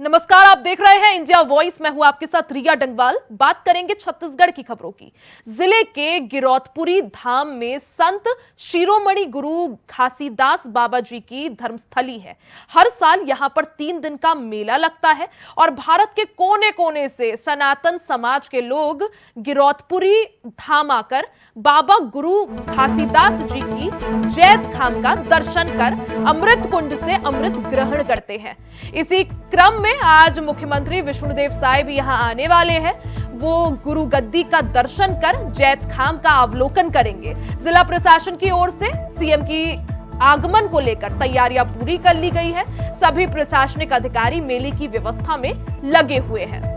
नमस्कार, आप देख रहे हैं इंडिया वॉइस। मैं हूं आपके साथ रिया डंगवाल। बात करेंगे छत्तीसगढ़ की खबरों की। जिले के गिरौदपुरी धाम में संत शिरोमणि गुरु घासीदास बाबा जी की धर्मस्थली है। हर साल यहां पर 3 दिन का मेला लगता है और भारत के कोने कोने से सनातन समाज के लोग गिरौदपुरी धाम आकर बाबा गुरु घासीदास जी की जैत खाम का दर्शन कर अमृत कुंड से अमृत ग्रहण करते हैं। इसी क्रम में आज मुख्यमंत्री विष्णुदेव साय भी यहां आने वाले हैं। वो गुरु गद्दी का दर्शन कर जैत खाम का अवलोकन करेंगे। जिला प्रशासन की ओर से सीएम की आगमन को लेकर तैयारियां पूरी कर ली गई है। सभी प्रशासनिक अधिकारी मेले की व्यवस्था में लगे हुए हैं।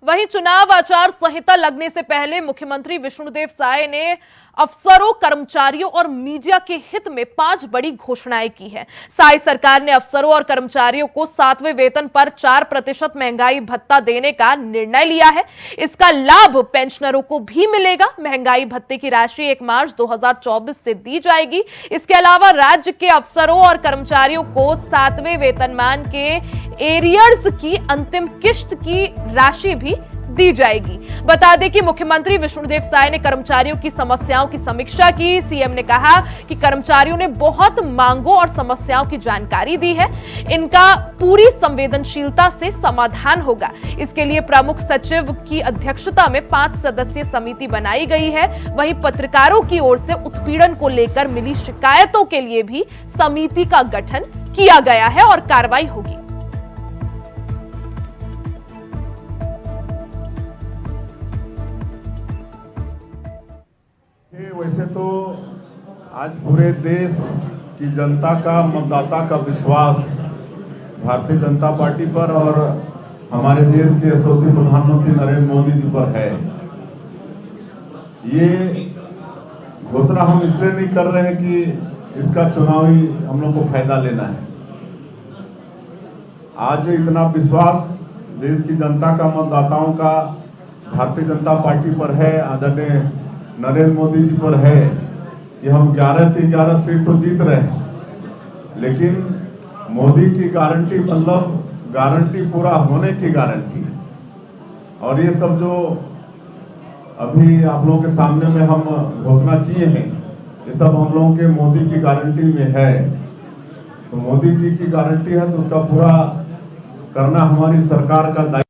वहीं चुनाव आचार संहिता लगने से पहले मुख्यमंत्री विष्णुदेव साय ने अफसरों, कर्मचारियों और मीडिया के हित में 5 बड़ी घोषणाएं की है। साय सरकार ने अफसरों और कर्मचारियों को 7वें वेतन पर 4% महंगाई भत्ता देने का निर्णय लिया है। इसका लाभ पेंशनरों को भी मिलेगा। महंगाई भत्ते की राशि 1 मार्च 2024 से दी जाएगी। इसके अलावा राज्य के अफसरों और कर्मचारियों को 7वें वेतनमान के एरियर्स की अंतिम किश्त की राशि भी दी जाएगी। बता दें कि मुख्यमंत्री विष्णुदेव साय ने कर्मचारियों की समस्याओं की समीक्षा की। सीएम ने कहा कि कर्मचारियों ने बहुत मांगों और समस्याओं की जानकारी दी है। इनका पूरी संवेदनशीलता से समाधान होगा। इसके लिए प्रमुख सचिव की अध्यक्षता में 5 सदस्यीय समिति बनाई गई है। वहीं पत्रकारों की ओर से उत्पीड़न को लेकर मिली शिकायतों के लिए भी समिति का गठन किया गया है और कार्रवाई होगी। वैसे तो आज पूरे देश की जनता का, मतदाता का विश्वास भारतीय जनता पार्टी पर और हमारे देश के यशस्वी प्रधानमंत्री नरेंद्र मोदी जी पर है। ये घोषणा हम इसलिए नहीं कर रहे हैं कि इसका चुनावी हम लोग को फायदा लेना है। आज इतना विश्वास देश की जनता का, मतदाताओं का भारतीय जनता पार्टी पर है, आदरणीय नरेंद्र मोदी जी पर है कि हम 11 की 11 सीट तो जीत रहे हैं, लेकिन मोदी की गारंटी मतलब गारंटी पूरा होने की गारंटी। और ये सब जो अभी आप लोगों के सामने में हम घोषणा किए हैं, ये सब हम लोगों के मोदी की गारंटी में है। तो मोदी जी की गारंटी है तो उसका पूरा करना हमारी सरकार का दायित्व।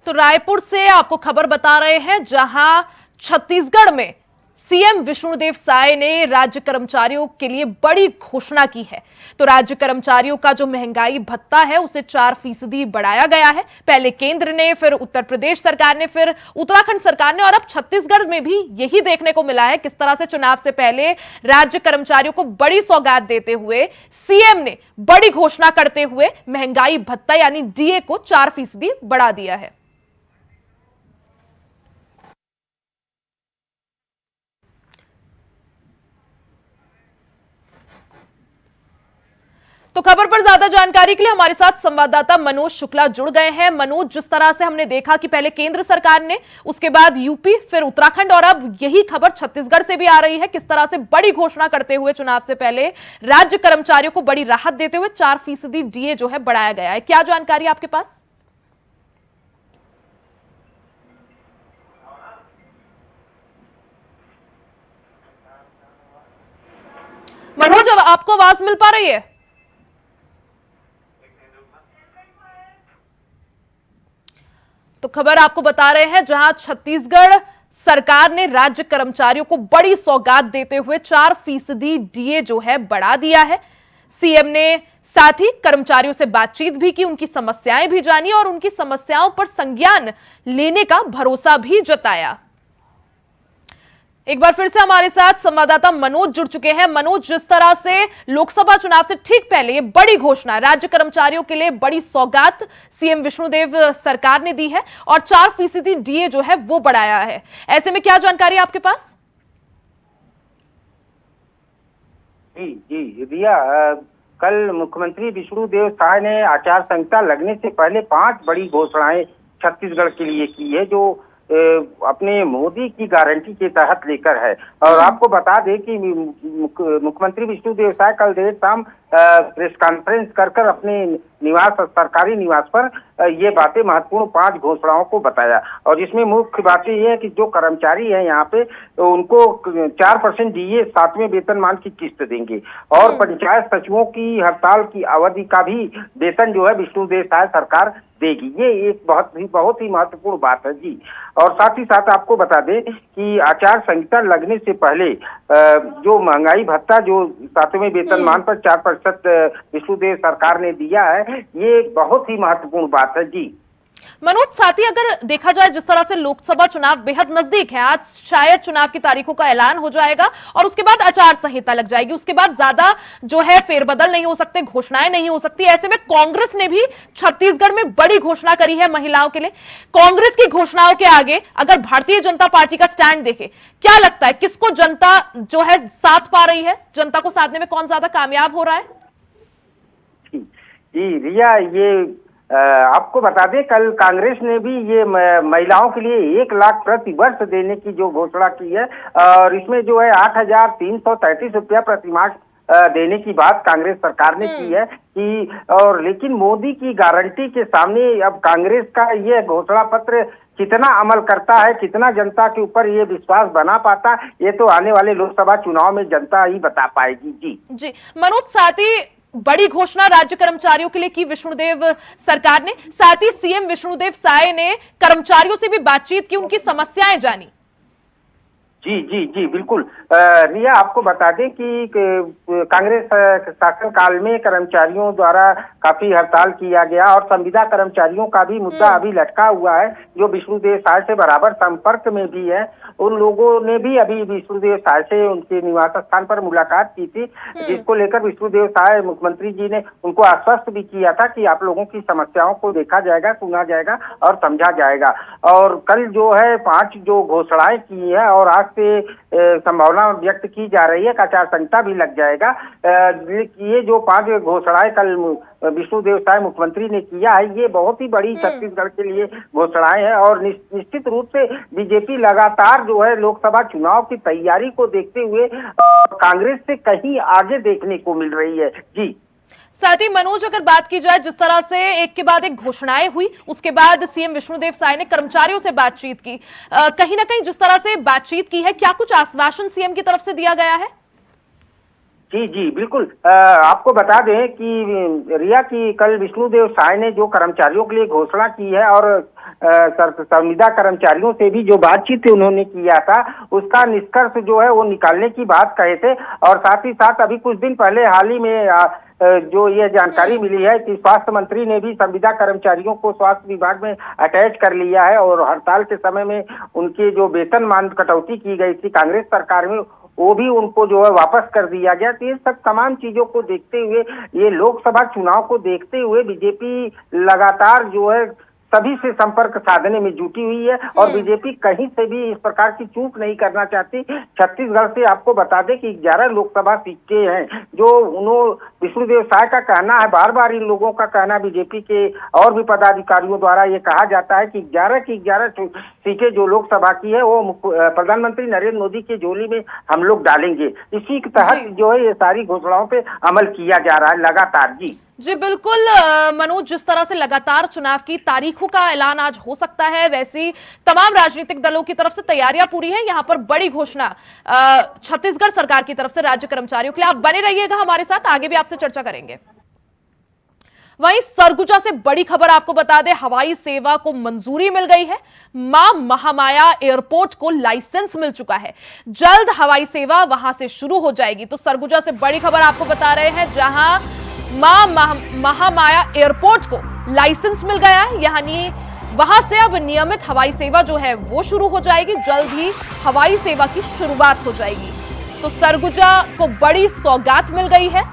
तो रायपुर से आपको खबर बता रहे हैं, जहां छत्तीसगढ़ में सीएम विष्णुदेव साय ने राज्य कर्मचारियों के लिए बड़ी घोषणा की है। तो राज्य कर्मचारियों का जो महंगाई भत्ता है उसे 4% बढ़ाया गया है। पहले केंद्र ने, फिर उत्तर प्रदेश सरकार ने, फिर उत्तराखंड सरकार ने और अब छत्तीसगढ़ में भी यही देखने को मिला है किस तरह से चुनाव से पहले राज्य कर्मचारियों को बड़ी सौगात देते हुए सीएम ने बड़ी घोषणा करते हुए महंगाई भत्ता यानी डीए को 4% बढ़ा दिया है। तो खबर पर ज्यादा जानकारी के लिए हमारे साथ संवाददाता मनोज शुक्ला जुड़ गए हैं। मनोज, जिस तरह से हमने देखा कि पहले केंद्र सरकार ने, उसके बाद यूपी, फिर उत्तराखंड और अब यही खबर छत्तीसगढ़ से भी आ रही है, किस तरह से बड़ी घोषणा करते हुए चुनाव से पहले राज्य कर्मचारियों को बड़ी राहत देते हुए 4% डीए जो है बढ़ाया गया है। क्या जानकारी आपके पास? मनोज, अब आपको आवाज मिल पा रही है? तो खबर आपको बता रहे हैं, जहां छत्तीसगढ़ सरकार ने राज्य कर्मचारियों को बड़ी सौगात देते हुए 4% डीए जो है बढ़ा दिया है। सीएम ने साथ ही कर्मचारियों से बातचीत भी की, उनकी समस्याएं भी जानी और उनकी समस्याओं पर संज्ञान लेने का भरोसा भी जताया। एक बार फिर से हमारे साथ संवाददाता मनोज जुड़ चुके हैं। मनोज, जिस तरह से लोकसभा चुनाव से ठीक पहले ये बड़ी घोषणा राज्य कर्मचारियों के लिए बड़ी सौगात सीएम विष्णुदेव सरकार ने दी है और 4% डीए जो है वो बढ़ाया है, ऐसे में क्या जानकारी है आपके पास? जी जी रिया, कल मुख्यमंत्री विष्णुदेव साय ने आचार संहिता लगने से पहले 5 बड़ी घोषणाएं छत्तीसगढ़ के लिए की है, जो अपने मोदी की गारंटी के तहत लेकर है। और आपको बता दें कि मुख्यमंत्री विष्णुदेव साय कल देर शाम प्रेस कॉन्फ्रेंस कर अपने निवास, सरकारी निवास पर ये बातें, महत्वपूर्ण 5 घोषणाओं को बताया। और इसमें मुख्य बातें ये है कि जो कर्मचारी है यहाँ पे, तो उनको 4% डीए 7वें वेतनमान की किस्त देंगे और पंचायत सचिवों की हड़ताल की अवधि का भी वेतन जो है विष्णुदेव साय सरकार देगी। ये एक बहुत ही महत्वपूर्ण बात है जी। और साथ ही साथ आपको बता दें कि आचार संहिता लगने से पहले जो महंगाई भत्ता जो 7वें वेतनमान पर 4% विष्णुदेव सरकार ने दिया है, ये बहुत ही महत्वपूर्ण बात है जी। मनोज, साथ ही अगर देखा जाए जिस तरह से लोकसभा चुनाव बेहद नजदीक है, आज शायद चुनाव की तारीखों का ऐलान हो जाएगा और उसके बाद आचार संहिता लग जाएगी, उसके बाद ज्यादा जो है फेरबदल नहीं हो सकते, घोषणाएं नहीं हो सकती। ऐसे में कांग्रेस ने भी छत्तीसगढ़ में बड़ी घोषणा करी है महिलाओं के लिए। कांग्रेस की घोषणाओं के आगे अगर भारतीय जनता पार्टी का स्टैंड देखे, क्या लगता है किसको जनता जो है साथ पा रही है? जनता को साधने में कौन ज्यादा कामयाब हो रहा है? जी रिया, ये आपको बता दें कल कांग्रेस ने भी ये महिलाओं के लिए 1 लाख प्रति वर्ष देने की जो घोषणा की है, और इसमें जो है 8,333 रुपया प्रति माह देने की बात कांग्रेस सरकार ने की है कि, और लेकिन मोदी की गारंटी के सामने अब कांग्रेस का ये घोषणा पत्र कितना अमल करता है, कितना जनता के ऊपर ये विश्वास बना पाता, ये तो आने वाले लोकसभा चुनाव में जनता ही बता पाएगी जी। मनोज, साथ ही बड़ी घोषणा राज्य कर्मचारियों के लिए की विष्णुदेव सरकार ने, साथ ही सीएम विष्णुदेव साय ने कर्मचारियों से भी बातचीत की, उनकी समस्याएं जानी। जी जी जी बिल्कुल रिया, आपको बता दें कि कांग्रेस शासनकाल में कर्मचारियों द्वारा काफी हड़ताल किया गया और संविदा कर्मचारियों का भी मुद्दा अभी लटका हुआ है, जो विष्णुदेव साय से बराबर संपर्क में भी है। उन लोगों ने भी अभी विष्णुदेव साय से उनके निवास स्थान पर मुलाकात की थी, जिसको लेकर विष्णुदेव साय मुख्यमंत्री जी ने उनको आश्वस्त भी किया था कि आप लोगों की समस्याओं को देखा जाएगा, सुना जाएगा और समझा जाएगा। और कल जो है 5 जो घोषणाएं की है और आज से संभावना व्यक्त की जा रही है कि आचार संहिता भी लग जाएगा। ये जो 5 घोषणाएं कल विष्णुदेव साय मुख्यमंत्री ने किया है, ये बहुत ही बड़ी छत्तीसगढ़ के लिए घोषणाएं हैं और निश्चित रूप से बीजेपी लगातार जो है लोकसभा चुनाव की तैयारी को देखते हुए कांग्रेस से कहीं आगे देखने को मिल रही है जी। साथ ही मनोज, अगर बात की जाए जिस तरह से एक के बाद एक घोषणाएं हुई, उसके बाद सीएम विष्णुदेव साय ने कर्मचारियों से बातचीत की, कहीं ना कहीं जिस तरह से बातचीत की है, क्या कुछ आश्वासन सीएम की तरफ से दिया गया है? जी जी बिल्कुल, आपको बता दें कि रिया की कल विष्णुदेव साय ने जो कर्मचारियों के लिए घोषणा की है और संविदा कर्मचारियों से भी जो बातचीत उन्होंने किया था, उसका निष्कर्ष जो है वो निकालने की बात कहे थे। और साथ ही साथ अभी कुछ दिन पहले हाल ही में जो ये जानकारी मिली है कि स्वास्थ्य मंत्री ने भी संविदा कर्मचारियों को स्वास्थ्य विभाग में अटैच कर लिया है और हड़ताल के समय में उनके जो वेतनमान कटौती की गई थी कांग्रेस सरकार में, वो भी उनको जो है वापस कर दिया गया। तो ये सब तमाम चीजों को देखते हुए, ये लोकसभा चुनाव को देखते हुए बीजेपी लगातार जो है सभी से संपर्क साधने में जुटी हुई है और बीजेपी कहीं से भी इस प्रकार की चूक नहीं करना चाहती। छत्तीसगढ़ से आपको बता दें कि 11 लोकसभा सीटें हैं, जो विष्णुदेव साय का कहना है, बार बार इन लोगों का कहना, बीजेपी के और भी पदाधिकारियों द्वारा ये कहा जाता है कि 11 की 11 सीटें जो लोकसभा की है वो प्रधानमंत्री नरेंद्र मोदी के झोली में हम लोग डालेंगे। इसी के तहत जो है ये सारी घोषणाओं पे अमल किया जा रहा है लगातार जी बिल्कुल मनोज, जिस तरह से लगातार चुनाव की तारीखों का ऐलान आज हो सकता है, वैसी तमाम राजनीतिक दलों की तरफ से तैयारियां पूरी हैं। यहां पर बड़ी घोषणा छत्तीसगढ़ सरकार की तरफ से राज्य कर्मचारियों के लिए। आप बने रहिएगा हमारे साथ, आगे भी आपसे चर्चा करेंगे। वहीं सरगुजा से बड़ी खबर आपको बता दें, हवाई सेवा को मंजूरी मिल गई है। मां महामाया एयरपोर्ट को लाइसेंस मिल चुका है, जल्द हवाई सेवा वहां से शुरू हो जाएगी। तो सरगुजा से बड़ी खबर आपको बता रहे हैं, जहां मां महामाया एयरपोर्ट को लाइसेंस मिल गया है, यानी वहां से अब नियमित हवाई सेवा जो है वो शुरू हो जाएगी। जल्द ही हवाई सेवा की शुरुआत हो जाएगी। तो सरगुजा को बड़ी सौगात मिल गई है,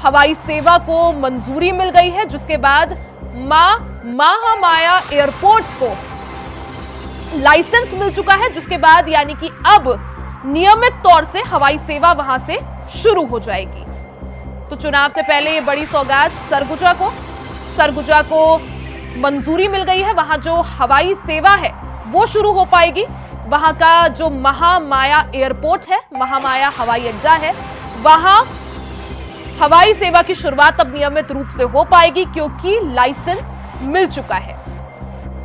हवाई सेवा को मंजूरी मिल गई है, जिसके बाद महामाया एयरपोर्ट को लाइसेंस मिल चुका है, जिसके बाद यानी कि अब नियमित तौर से हवाई सेवा वहां से शुरू हो जाएगी। तो चुनाव से पहले ये बड़ी सौगात सरगुजा को मंजूरी मिल गई है। वहां जो हवाई सेवा है वो शुरू हो पाएगी। वहां का जो महामाया एयरपोर्ट है, महामाया हवाई अड्डा है, वहां हवाई सेवा की शुरुआत अब नियमित रूप से हो पाएगी क्योंकि लाइसेंस मिल चुका है।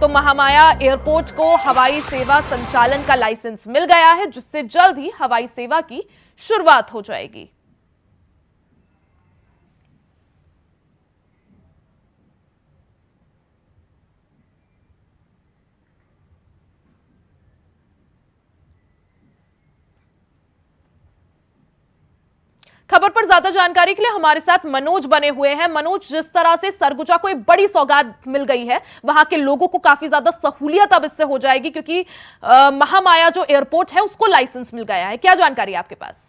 तो महामाया एयरपोर्ट को हवाई सेवा संचालन का लाइसेंस मिल गया है, जिससे जल्द ही हवाई सेवा की शुरुआत हो जाएगी। खबर पर ज्यादा जानकारी के लिए हमारे साथ मनोज बने हुए हैं। मनोज, जिस तरह से सरगुजा को एक बड़ी सौगात मिल गई है, वहां के लोगों को काफी ज्यादा सहूलियत अब इससे हो जाएगी क्योंकि महामाया जो एयरपोर्ट है उसको लाइसेंस मिल गया है। क्या जानकारी है आपके पास?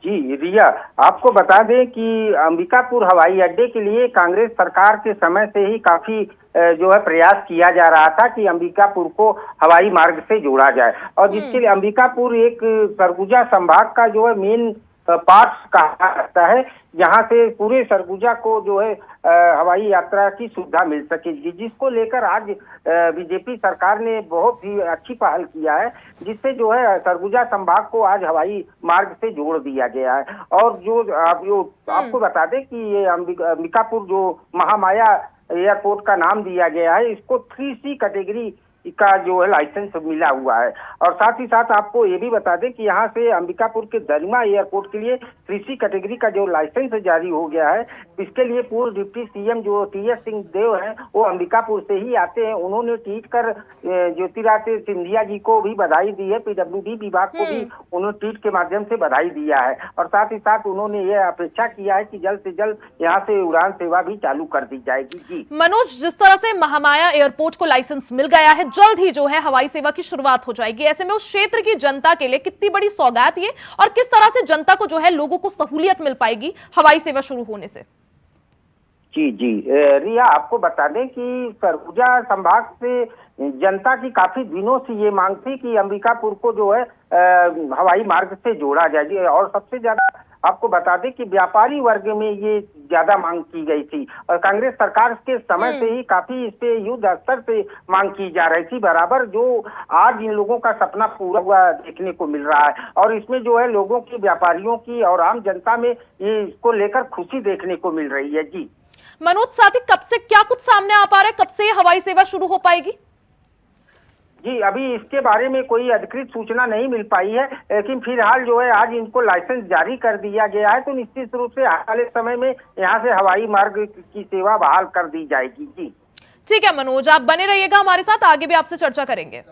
जी रिया, आपको बता दें कि अंबिकापुर हवाई अड्डे के लिए कांग्रेस सरकार के समय से ही काफी जो है प्रयास किया जा रहा था कि अंबिकापुर को हवाई मार्ग से जोड़ा जाए, और जिसके लिए अंबिकापुर एक सरगुजा संभाग का जो है मेन पार्ट कहा जाता है, जहां से पूरे सरगुजा को जो है हवाई यात्रा की सुविधा मिल सकेगी, जिसको लेकर आज बीजेपी सरकार ने बहुत ही अच्छी पहल किया है, जिससे जो है सरगुजा संभाग को आज हवाई मार्ग से जोड़ दिया गया है। और जो आपको बता दें कि ये अंबिकापुर जो महामाया एयरपोर्ट का नाम दिया गया है, इसको 3C कैटेगरी का जो है लाइसेंस मिला हुआ है। और साथ ही साथ आपको ये भी बता दें कि यहाँ से अंबिकापुर के दरिमा एयरपोर्ट के लिए 3C कैटेगरी का जो लाइसेंस जारी हो गया है, इसके लिए पूर्व डिप्टी सीएम जो TS सिंहदेव हैं वो अंबिकापुर से ही आते हैं। उन्होंने ट्वीट कर ज्योतिरादित्य सिंधिया जी को भी बधाई दी है, PWD विभाग को भी उन्होंने ट्वीट के माध्यम से बधाई दिया है, और साथ ही साथ उन्होंने ये अपेक्षा किया है कि जल्द से जल्द यहाँ से उड़ान सेवा भी चालू कर दी जाएगी। जी मनोज, जिस तरह से महामाया एयरपोर्ट को लाइसेंस मिल गया है, जल्द ही जो है हवाई सेवा की शुरुआत हो जाएगी, ऐसे में उस क्षेत्र की जनता के लिए कितनी बड़ी सौगात ये, और किस तरह से जनता को जो है लोगों को सहूलियत मिल पाएगी हवाई सेवा शुरू होने से? जी रिया, आपको बता दें कि सरगुजा संभाग से जनता की काफी दिनों से ये मांग थी कि अंबिकापुर को जो है हवाई मार्ग से जोड़ा जाए, और सबसे ज्यादा आपको बता दें कि व्यापारी वर्ग में ये ज्यादा मांग की गई थी, और कांग्रेस सरकार के समय से ही काफी इस पे युद्ध स्तर से मांग की जा रही थी बराबर, जो आज इन लोगों का सपना पूरा हुआ देखने को मिल रहा है। और इसमें जो है लोगों की, व्यापारियों की और आम जनता में ये इसको लेकर खुशी देखने को मिल रही है। जी मनोज, साथ ही कब से क्या कुछ सामने आ पा रहा है, कब से हवाई सेवा शुरू हो पाएगी? जी अभी इसके बारे में कोई अधिकृत सूचना नहीं मिल पाई है, लेकिन फिलहाल जो है आज इनको लाइसेंस जारी कर दिया गया है, तो निश्चित रूप से आने वाले समय में यहाँ से हवाई मार्ग की सेवा बहाल कर दी जाएगी। जी ठीक है मनोज, आप बने रहिएगा हमारे साथ, आगे भी आपसे चर्चा करेंगे।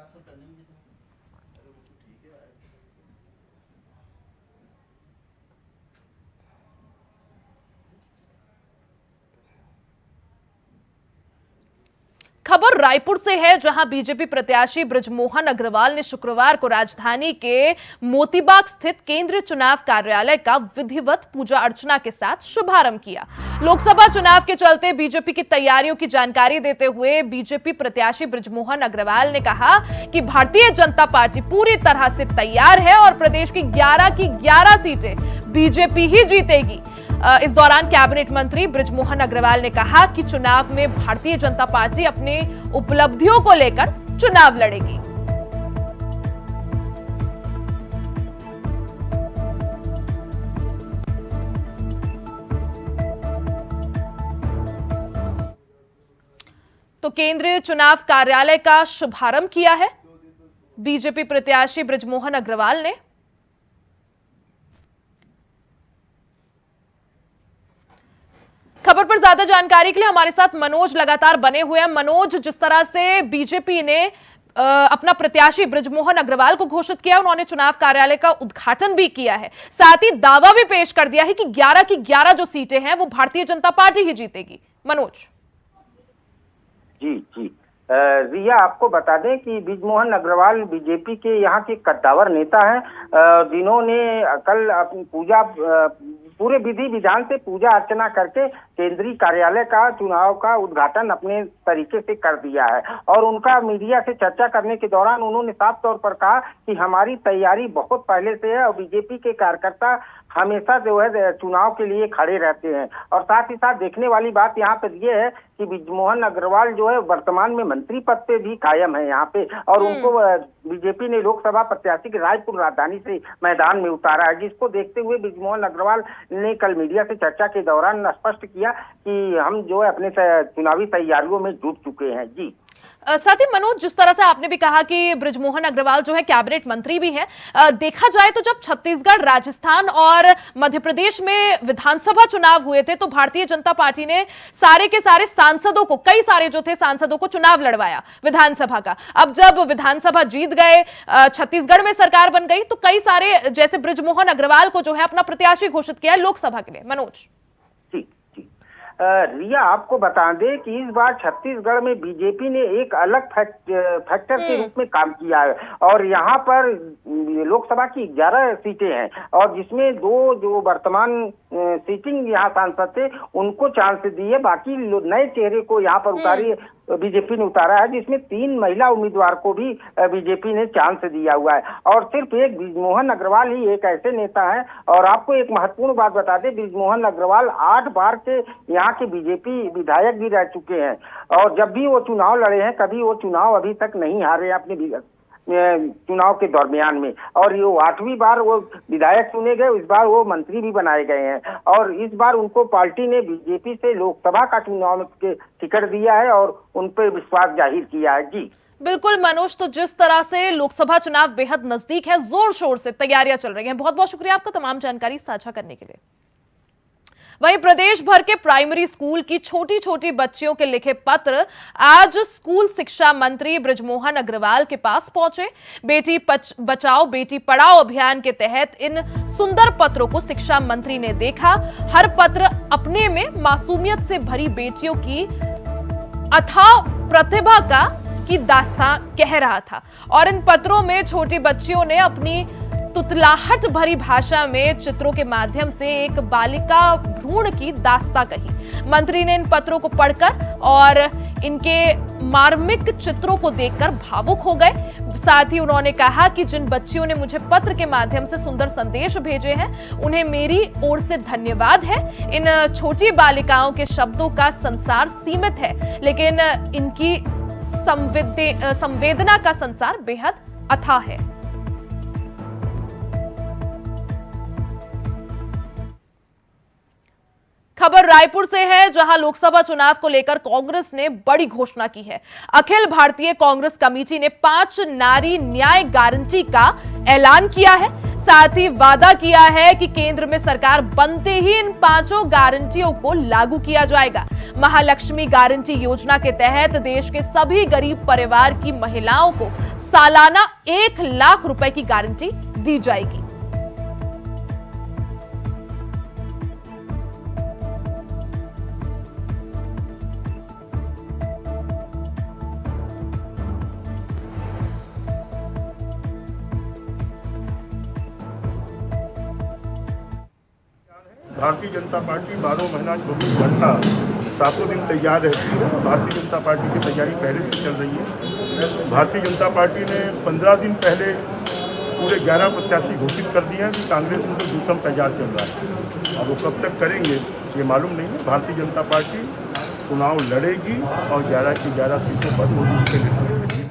खबर रायपुर से है, जहां बीजेपी प्रत्याशी बृजमोहन अग्रवाल ने शुक्रवार को राजधानी के मोतीबाग स्थित केंद्रीय चुनाव कार्यालय का विधिवत पूजा अर्चना के साथ शुभारंभ किया। लोकसभा चुनाव के चलते बीजेपी की तैयारियों की जानकारी देते हुए बीजेपी प्रत्याशी बृजमोहन अग्रवाल ने कहा कि भारतीय जनता पार्टी पूरी तरह से तैयार है और प्रदेश की 11 की 11 सीटें बीजेपी ही जीतेगी। इस दौरान कैबिनेट मंत्री बृजमोहन अग्रवाल ने कहा कि चुनाव में भारतीय जनता पार्टी अपनी उपलब्धियों को लेकर चुनाव लड़ेगी। तो केंद्रीय चुनाव कार्यालय का शुभारंभ किया है बीजेपी प्रत्याशी बृजमोहन अग्रवाल ने। खबर पर ज्यादा जानकारी के लिए हमारे साथ मनोज लगातार बने हुए हैं। मनोज, जिस तरह से बीजेपी ने अपना प्रत्याशी बृजमोहन अग्रवाल को घोषित किया, उन्होंने चुनाव कार्यालय का उद्घाटन भी किया है, साथ ही दावा भी पेश कर दिया है कि 11 की 11 जो सीटें हैं वो भारतीय जनता पार्टी ही जीतेगी। मनोज जी जी रिया, आपको बता दें कि बृजमोहन अग्रवाल बीजेपी के यहाँ के कद्दावर नेता हैं, जिन्होंने कल अपनी पूजा पूरे विधि विधान से पूजा अर्चना करके केंद्रीय कार्यालय का चुनाव का उद्घाटन अपने तरीके से कर दिया है। और उनका मीडिया से चर्चा करने के दौरान उन्होंने साफ तौर पर कहा कि हमारी तैयारी बहुत पहले से है और बीजेपी के कार्यकर्ता हमेशा जो है चुनाव के लिए खड़े रहते हैं। और साथ ही साथ देखने वाली बात यहाँ पर यह है कि बृजमोहन अग्रवाल जो है वर्तमान में मंत्री पद पे भी कायम है यहाँ पे, और उनको बीजेपी ने लोकसभा प्रत्याशी के रायपुर राजधानी से मैदान में उतारा है, जिसको देखते हुए बृजमोहन अग्रवाल ने कल मीडिया से चर्चा के दौरान स्पष्ट किया कि हम जो है अपने चुनावी तैयारियों में जुट चुके हैं। जी साथ ही मनोज, जिस तरह से आपने भी कहा कि बृजमोहन अग्रवाल जो है कैबिनेट मंत्री भी हैं, देखा जाए तो जब छत्तीसगढ़, राजस्थान और मध्य प्रदेश में विधानसभा चुनाव हुए थे तो भारतीय जनता पार्टी ने सारे के सारे सांसदों को, कई सारे जो थे सांसदों को चुनाव लड़वाया विधानसभा का। अब जब विधानसभा जीत गए, छत्तीसगढ़ में सरकार बन गई, तो कई सारे जैसे बृजमोहन अग्रवाल को जो है अपना प्रत्याशी घोषित किया लोकसभा के लिए। मनोज रिया, आपको बता दें कि इस बार छत्तीसगढ़ में बीजेपी ने एक अलग फैक्टर के रूप में काम किया है, और यहाँ पर लोकसभा की 11 सीटें हैं, और जिसमें 2 जो वर्तमान सीटिंग यहाँ सांसद थे उनको चांस दी है, बाकी नए चेहरे को यहाँ पर उतारी बीजेपी ने उतारा है, जिसमें 3 महिला उम्मीदवार को भी बीजेपी ने चांस दिया हुआ है। और सिर्फ एक बृजमोहन अग्रवाल ही एक ऐसे नेता हैं, और आपको एक महत्वपूर्ण बात बता दें, बृजमोहन अग्रवाल 8 बार के यहाँ के बीजेपी विधायक भी रह चुके हैं, और जब भी वो चुनाव लड़े हैं कभी वो चुनाव अभी तक नहीं हारे अपने चुनाव के दरमियान में, और ये 8वीं बार वो विधायक चुने गए, इस बार वो मंत्री भी बनाए गए हैं, और इस बार उनको पार्टी ने बीजेपी से लोकसभा का चुनाव के टिकट दिया है और उन पर विश्वास जाहिर किया है। जी बिल्कुल मनोज, तो जिस तरह से लोकसभा चुनाव बेहद नजदीक है, जोर शोर से तैयारियां चल रही हैं। बहुत बहुत शुक्रिया आपका तमाम जानकारी साझा करने के लिए। वहीं प्रदेश भर के प्राइमरी स्कूल की छोटी छोटी बच्चियों के लिखे पत्र आज स्कूल शिक्षा मंत्री बृजमोहन अग्रवाल के पास पहुंचे। बेटी बचाओ बेटी पढ़ाओ अभियान के तहत इन सुंदर पत्रों को शिक्षा मंत्री ने देखा। हर पत्र अपने में मासूमियत से भरी बेटियों की अथाह प्रतिभा की दास्तां कह रहा था, और इन पत्रों में छोटी बच्चियों ने अपनी तुतलाहट भरी भाषा में चित्रों के माध्यम से एक बालिका भ्रूण की दास्तां कही। मंत्री ने इन पत्रों को पढ़कर और इनके मार्मिक चित्रों को देखकर भावुक हो गए। साथ ही उन्होंने कहा कि जिन बच्चियों ने मुझे पत्र के माध्यम से सुंदर संदेश भेजे हैं उन्हें मेरी ओर से धन्यवाद है। इन छोटी बालिकाओं के शब्दों का संसार सीमित है, लेकिन इनकी संवेदना का संसार बेहद अथाह है। खबर रायपुर से है, जहां लोकसभा चुनाव को लेकर कांग्रेस ने बड़ी घोषणा की है। अखिल भारतीय कांग्रेस कमेटी ने 5 नारी न्याय गारंटी का ऐलान किया है। साथ ही वादा किया है कि केंद्र में सरकार बनते ही इन 5 गारंटियों को लागू किया जाएगा। महालक्ष्मी गारंटी योजना के तहत देश के सभी गरीब परिवार की महिलाओं को सालाना 1 लाख रुपए की गारंटी दी जाएगी। भारतीय जनता पार्टी 12 महीना 24 घंटा 7 दिन तैयार रहती है। भारतीय जनता पार्टी की तैयारी पहले से चल रही है। भारतीय जनता पार्टी ने 15 दिन पहले पूरे 11 प्रत्याशी घोषित कर दिए हैं कि कांग्रेस में तो दूसरा तैयार चल रहा है। अब वो कब तक करेंगे ये मालूम नहीं है। भारतीय जनता पार्टी चुनाव लड़ेगी और 11 की 11 सीटों पर मोदी जी के नेतृत्व में जीत।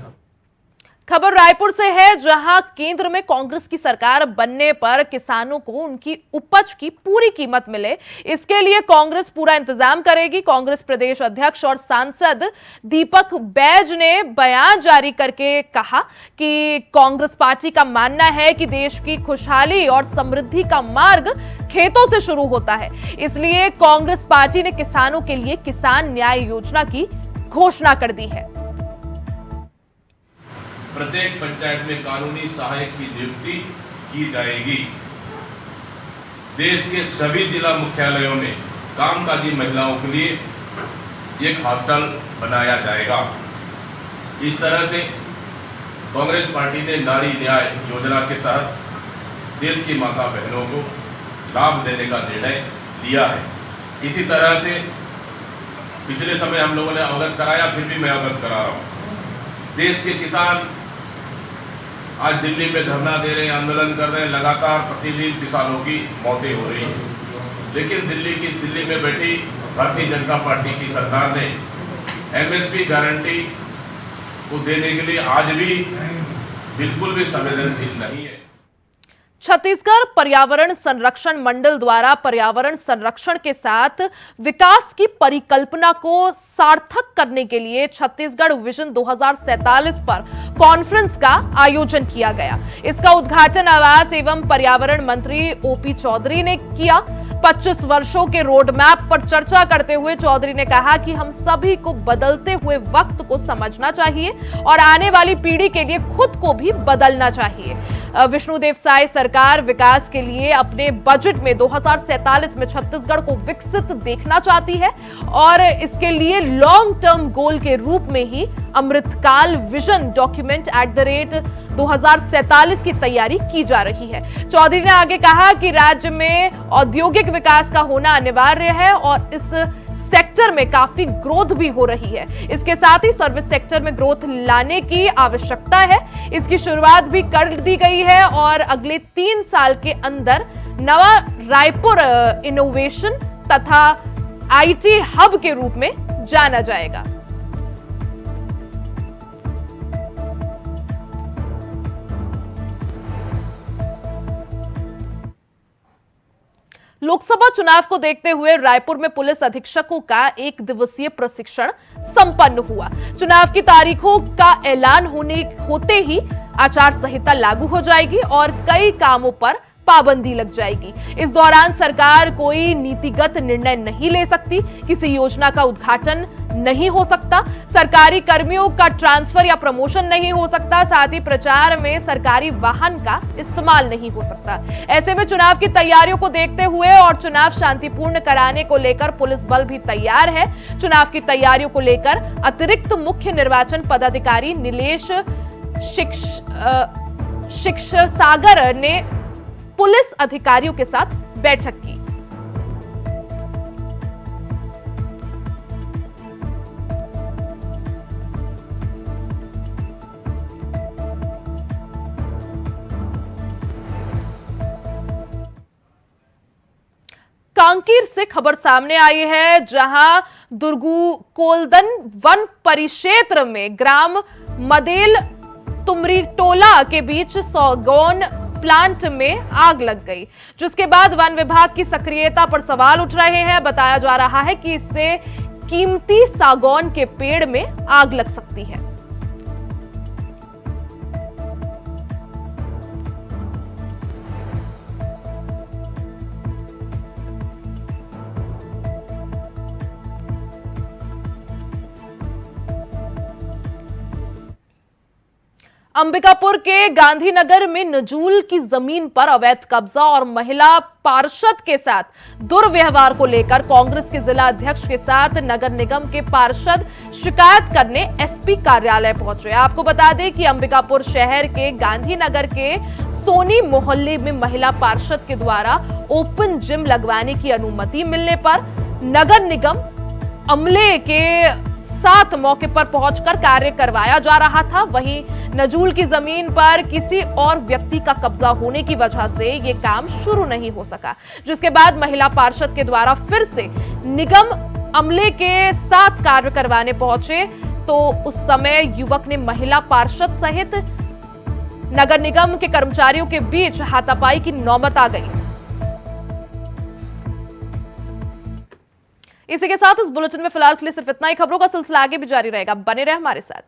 खबर रायपुर से है, जहां केंद्र में कांग्रेस की सरकार बनने पर किसानों को उनकी उपज की पूरी कीमत मिले, इसके लिए कांग्रेस पूरा इंतजाम करेगी। कांग्रेस प्रदेश अध्यक्ष और सांसद दीपक बैज ने बयान जारी करके कहा कि कांग्रेस पार्टी का मानना है कि देश की खुशहाली और समृद्धि का मार्ग खेतों से शुरू होता है। इसलिए कांग्रेस पार्टी ने किसानों के लिए किसान न्याय योजना की घोषणा कर दी है। प्रत्येक पंचायत में कानूनी सहायक की नियुक्ति की जाएगी। देश के सभी जिला मुख्यालयों में कामकाजी महिलाओं के लिए एक हॉस्टल बनाया जाएगा। इस तरह से कांग्रेस पार्टी ने नारी न्याय योजना के तहत देश की माता बहनों को लाभ देने का निर्णय लिया है। इसी तरह से पिछले समय हम लोगों ने अवगत कराया, फिर भी मैं अवगत करा रहा हूँ। देश के किसान आज दिल्ली में धरना दे रहे हैं, आंदोलन कर रहे हैं, लगातार प्रतिदिन किसानों की मौतें हो रही हैं। लेकिन दिल्ली में बैठी भारतीय जनता पार्टी की सरकार ने एमएसपी गारंटी को देने के लिए आज भी बिल्कुल भी संवेदनशील नहीं है। छत्तीसगढ़ पर्यावरण संरक्षण मंडल द्वारा पर्यावरण संरक्षण के साथ विकास की परिकल्पना को सार्थक करने के लिए छत्तीसगढ़ विजन 2047 पर कॉन्फ्रेंस का आयोजन किया गया। इसका उद्घाटन आवास एवं पर्यावरण मंत्री ओपी चौधरी ने किया। 25 वर्षों के रोड मैप पर चर्चा करते हुए चौधरी ने कहा कि हम सभी को बदलते हुए वक्त को समझना चाहिए और आने वाली पीढ़ी के लिए खुद को भी बदलना चाहिए। विष्णुदेव साय सरकार विकास के लिए अपने बजट में 2047 में छत्तीसगढ़ को विकसित देखना चाहती है और इसके लिए लॉन्ग टर्म गोल के रूप में ही अमृतकाल विजन डॉक्यूमेंट @2047 की तैयारी की जा रही है। चौधरी ने आगे कहा कि राज्य में औद्योगिक विकास का होना अनिवार्य है और इस सेक्टर में काफी ग्रोथ भी हो रही है। इसके साथ ही सर्विस सेक्टर में ग्रोथ लाने की आवश्यकता है। इसकी शुरुआत भी कर दी गई है और अगले 3 साल के अंदर नवा रायपुर इनोवेशन तथा आईटी हब के रूप में जाना जाएगा। लोकसभा चुनाव को देखते हुए रायपुर में पुलिस अधीक्षकों का 1 दिवसीय प्रशिक्षण संपन्न हुआ। चुनाव की तारीखों का ऐलान होते ही आचार संहिता लागू हो जाएगी और कई कामों पर पाबंदी लग जाएगी। इस दौरान सरकार कोई नीतिगत निर्णय नहीं ले सकती, किसी योजना का उद्घाटन नहीं हो सकता, सरकारी कर्मियों का ट्रांसफर या प्रमोशन नहीं हो सकता, साथ ही प्रचार में सरकारी वाहन का इस्तेमाल नहीं हो सकता। ऐसे में चुनाव की तैयारियों को देखते हुए और चुनाव शांतिपूर्ण कराने को लेकर पुलिस बल भी तैयार है। चुनाव की तैयारियों को लेकर अतिरिक्त मुख्य निर्वाचन पदाधिकारी नीलेश शिक्षसागर ने पुलिस अधिकारियों के साथ बैठक की। कांकेर से खबर सामने आई है, जहां दुर्गू कोलदन वन परिक्षेत्र में ग्राम मदेल तुमरीटोला के बीच सौगौन प्लांट में आग लग गई, जिसके बाद वन विभाग की सक्रियता पर सवाल उठ रहे हैं। बताया जा रहा है कि इससे कीमती सागौन के पेड़ में आग लग सकती है। अंबिकापुर के गांधीनगर में नजूल की जमीन पर अवैध कब्जा और महिला पार्षद के साथ दुर्व्यवहार को लेकर कांग्रेस के जिला अध्यक्ष के साथ नगर निगम के पार्षद शिकायत करने एसपी कार्यालय पहुंचे। आपको बता दें कि अंबिकापुर शहर के गांधीनगर के सोनी मोहल्ले में महिला पार्षद के द्वारा ओपन जिम लगवाने की अनुमति मिलने पर नगर निगम अमले के साथ मौके पर पहुंचकर कार्य करवाया जा रहा था। वहीं नजूल की जमीन पर किसी और व्यक्ति का कब्जा होने की वजह से ये काम शुरू नहीं हो सका, जिसके बाद महिला पार्षद के द्वारा फिर से निगम अमले के साथ कार्य करवाने पहुंचे तो उस समय युवक ने महिला पार्षद सहित नगर निगम के कर्मचारियों के बीच हाथापाई की नौबत आ गई। इसी के साथ इस बुलेटिन में फिलहाल के लिए सिर्फ इतना ही। खबरों का सिलसिला आगे भी जारी रहेगा, बने रहे हमारे साथ।